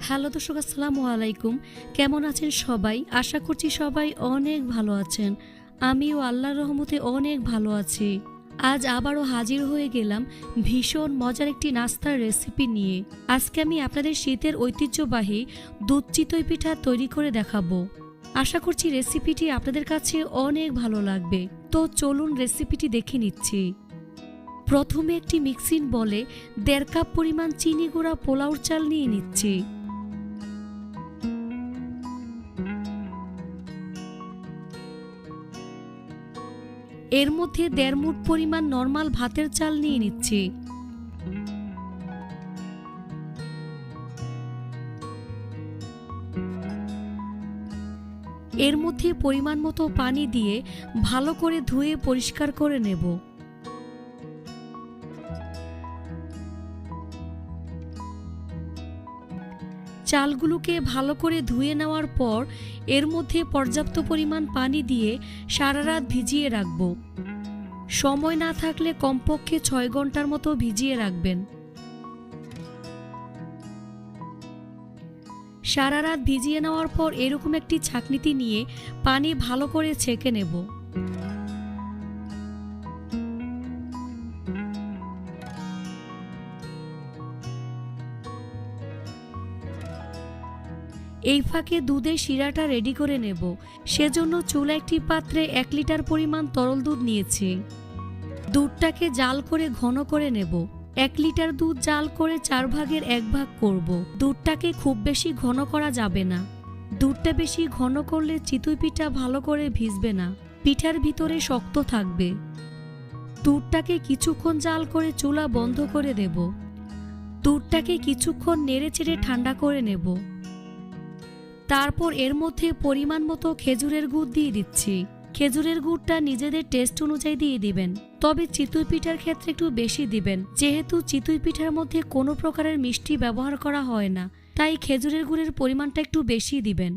Hello দর্শক, আসসালামু আলাইকুম। কেমন আছেন সবাই? আশা করছি সবাই অনেক ভালো আছেন। আমিও আল্লাহর রহমতে অনেক ভালো আছি। আজ আবারও হাজির হয়ে গেলাম ভীষণ মজার একটি নাস্তার রেসিপি নিয়ে। আজকে আমি আপনাদের শীতের ঐতিহ্যবাহী দুধ চিতই পিঠা তৈরি করে দেখাবো। আশা করছি রেসিপিটি আপনাদের কাছে অনেক ভালো লাগবে। তো চলুন রেসিপিটি দেখে নিচ্ছি। প্রথমে একটি মিক্সিং বলে 1.5 কাপ পরিমাণ চিনি গুঁড়া পোলাওর চাল নিয়ে নিচ্ছি। এর মধ্যে 1.5 মুঠ পরিমাণ নরমাল ভাতের চাল নিয়ে নিচ্ছি। এর মধ্যে পরিমাণ মতো পানি দিয়ে ভালো করে ধুয়ে পরিষ্কার করে নেব। চালগুলোকে ভালো করে ধুয়ে নেওয়ার পর এর মধ্যে পর্যাপ্ত পরিমাণ পানি দিয়ে সারা রাত ভিজিয়ে রাখব। সময় না থাকলে কমপক্ষে 6 ঘন্টার মতো ভিজিয়ে রাখবেন। সারা রাত ভিজিয়ে নেওয়ার পর এরকম একটি ছাঁকনিতে নিয়ে পানি ভালো করে ছেঁকে নেব। এই ফাঁকে দুধের শিরাটা রেডি করে নেব। সেজন্য চুলা একটি পাত্রে 1 লিটার পরিমাণ তরল দুধ নিয়েছি। দুধটাকে জাল করে ঘন করে নেব। 1 লিটার দুধ জাল করে 4 ভাগের 1 ভাগ করব। দুধটাকে খুব বেশি ঘন করা যাবে না। দুধটা বেশি ঘন করলে চিতই পিঠা ভালো করে ভিজবে না, পিঠার ভিতরে শক্ত থাকবে। দুধটাকে কিছুক্ষণ জাল করে চুলা বন্ধ করে দেব। দুধটাকে কিছুক্ষণ নেড়েচেড়ে ঠান্ডা করে নেব। তারপর এর মধ্যে পরিমাণ মতো খেজুরের গুড় দিয়ে দিচ্ছি। খেজুরের গুড়টা নিজেদের টেস্ট অনুযায়ী দিয়ে দিবেন, তবে চিতই পিঠার ক্ষেত্রে একটু বেশি দিবেন, যেহেতু চিতই পিঠার মধ্যে কোনো প্রকারের মিষ্টি ব্যবহার করা হয় না, তাই খেজুরের গুড়ের পরিমাণটা একটু বেশি দিবেন।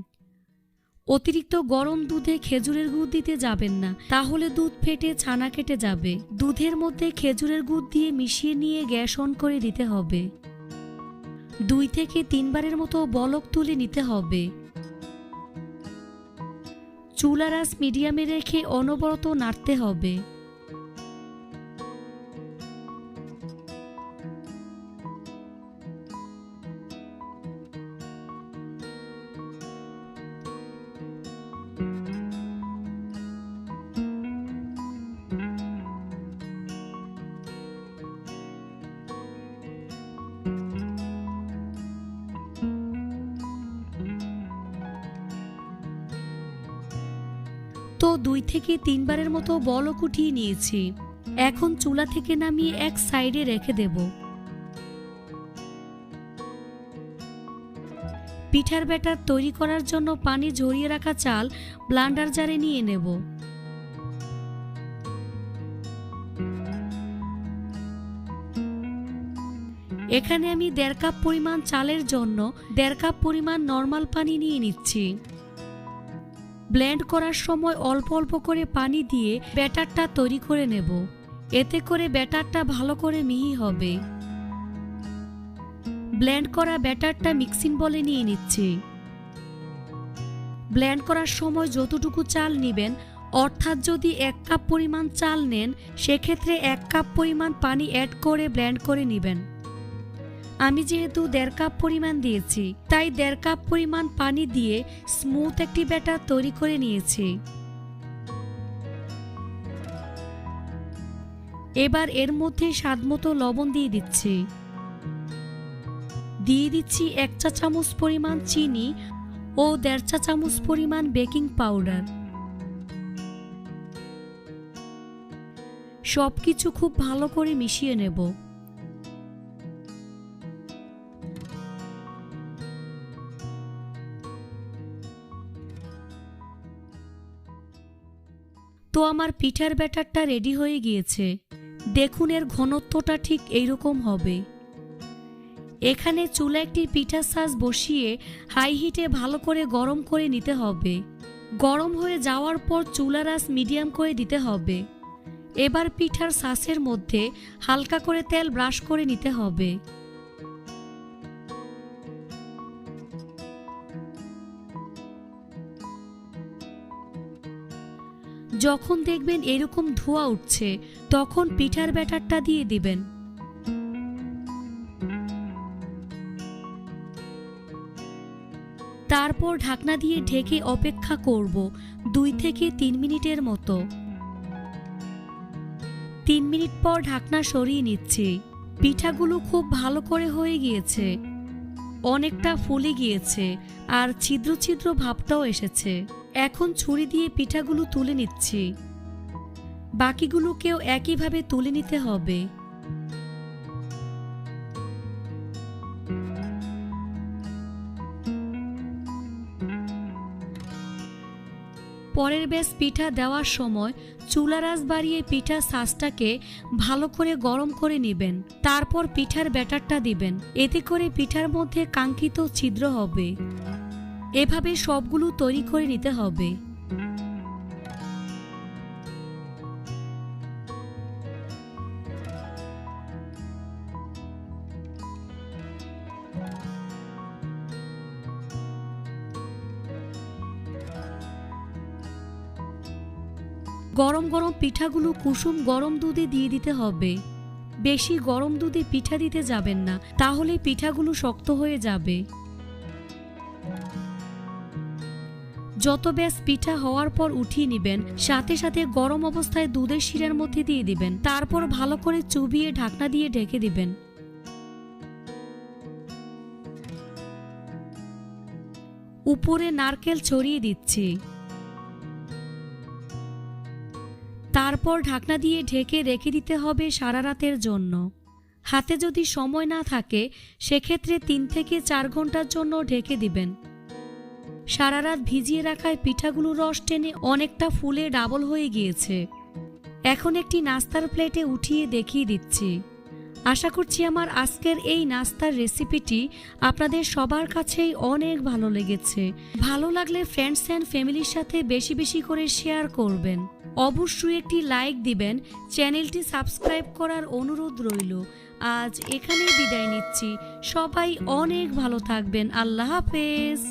অতিরিক্ত গরম দুধে খেজুরের গুড় দিতে যাবেন না, তাহলে দুধ ফেটে ছানা কেটে যাবে। দুধের মধ্যে খেজুরের গুড় দিয়ে মিশিয়ে নিয়ে গ্যাস অন করে দিতে হবে। 2 থেকে 3 বারের মতো বলক তুলে নিতে হবে। চুলার আঁচ মিডিয়ামে রেখে অনবরত নাড়তে হবে। তো 2 থেকে 3 বারের মতো বলক উঠিয়ে নিয়েছি। এখন চুলা থেকে নামিয়ে এক সাইডে রেখে দেব। পিঠার ব্যাটার তৈরি করার জন্য পানি ঝরিয়ে রাখা চাল ব্লেন্ডার জারে নিয়ে নেব। এখানে আমি 1.5 কাপ পরিমাণ চালের জন্য 1.5 কাপ পরিমাণ নরমাল পানি নিয়ে নিচ্ছি। ব্লেন্ড করার সময় অল্প অল্প করে পানি দিয়ে ব্যাটারটা তৈরি করে নেব। এতে করে ব্যাটারটা ভালো করে মিহি হবে। ব্লেন্ড করা ব্যাটারটা মিক্সিং বলে নিয়ে নিচ্ছি। ব্লেন্ড করার সময় যতটুকু চাল নেবেন, অর্থাৎ যদি 1 কাপ পরিমাণ চাল নেন, সেক্ষেত্রে 1 কাপ পরিমাণ পানি অ্যাড করে ব্লেন্ড করে নেবেন। আমি যেহেতু 1.5 কাপ পরিমাণ দিয়েছি, তাই 1.5 কাপ পরিমাণ পানি দিয়ে স্মুথ একটি ব্যাটার তৈরি করে নিয়েছি। এবার এর মধ্যে স্বাদমতো লবণ দিয়ে দিচ্ছি। দিয়ে দিচ্ছি 1 চা চামচ পরিমাণ চিনি ও 1.5 চা চামচ পরিমাণ বেকিং পাউডার। সবকিছু খুব ভালো করে মিশিয়ে নেব। তো আমার পিঠার ব্যাটারটা রেডি হয়ে গিয়েছে। দেখুন এর ঘনত্বটা ঠিক এইরকম হবে। এখানে চুলা একটি পিঠা সাজ বসিয়ে হাই হিটে ভালো করে গরম করে নিতে হবে। গরম হয়ে যাওয়ার পর চুলার আঁচ মিডিয়াম করে দিতে হবে। এবার পিঠার সাসের মধ্যে হালকা করে তেল ব্রাশ করে নিতে হবে। যখন দেখবেন এরকম ধোঁয়া উঠছে তখন পিঠার ব্যাটারটা দিয়ে দিবেন। তারপর ঢাকনা দিয়ে ঢেকে অপেক্ষা করব 2 থেকে 3 মিনিটের মতো। 3 মিনিট পর ঢাকনা সরিয়ে নিচ্ছি। পিঠাগুলো খুব ভালো করে হয়ে গিয়েছে, অনেকটা ফুলে গিয়েছে আর ছিদ্র ছিদ্র ভাবটাও এসেছে। এখন ছুরি দিয়ে পিঠাগুলো তুলে নিচ্ছি। বাকিগুলোকেও একইভাবে তুলে নিতে হবে। পরের ব্যাচ পিঠা দেওয়ার সময় চুলার আঁচ বাড়িয়ে পিঠার ছাঁচটাকে ভালো করে গরম করে নেবেন। তারপর পিঠার ব্যাটারটা দিবেন, এতে করে পিঠার মধ্যে কাঙ্ক্ষিত ছিদ্র হবে। এভাবে সবগুলো তৈরি করে নিতে হবে। গরম গরম পিঠাগুলো কুসুম গরম দুধে দিয়ে দিতে হবে। বেশি গরম দুধে পিঠা দিতে যাবেন না, তাহলে পিঠাগুলো শক্ত হয়ে যাবে। যত ব্যাচ পিঠা হওয়ার পর উঠিয়ে নেবেন, সাথে সাথে গরম অবস্থায় দুধের শিরার মধ্যে দিয়ে দিবেন। তারপর ভালো করে চুবিয়ে ঢাকনা দিয়ে ঢেকে দিবেন। উপরে নারকেল ছড়িয়ে দিচ্ছি। তারপর ঢাকনা দিয়ে ঢেকে রেখে দিতে হবে সারা রাতের জন্য। হাতে যদি সময় না থাকে সেক্ষেত্রে 3 থেকে 4 ঘন্টার জন্য ঢেকে দিবেন। সারা রাত ভিজিয়ে রাখায় পিঠাগুলো রস টেনে অনেকটা ফুলে ডাবল হয়ে গিয়েছে। এখন একটি নাস্তার প্লেটে উঠিয়ে দেখিয়ে দিচ্ছি। আশা করছি আমার আজকের এই নাস্তার রেসিপিটি আপনাদের সবার কাছেই অনেক ভালো লেগেছে। ভালো লাগলে ফ্রেন্ডস অ্যান্ড ফ্যামিলির সাথে বেশি বেশি করে শেয়ার করবেন। অবশ্যই একটি লাইক দিবেন। চ্যানেলটি সাবস্ক্রাইব করার অনুরোধ রইল। আজ এখানেই বিদায় নিচ্ছি। সবাই অনেক ভালো থাকবেন। আল্লাহ হাফেজ।